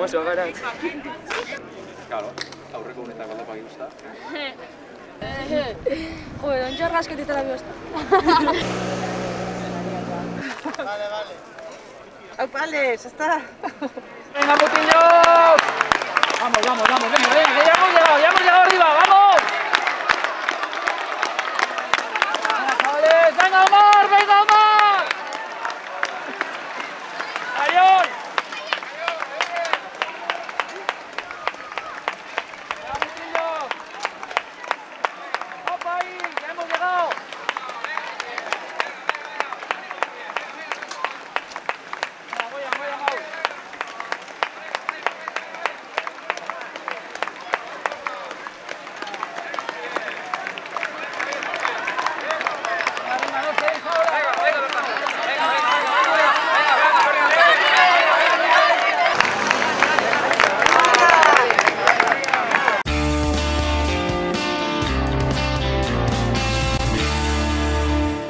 oso gara. Claro, aurreko unetako aldapa guzta. Joder, ontsa rasquetita la biosta. Vale. ¡Aupales! ¡Está! ¡Venga, putillos! Vamos, venga, que ya hemos llegado arriba, ¡vamos!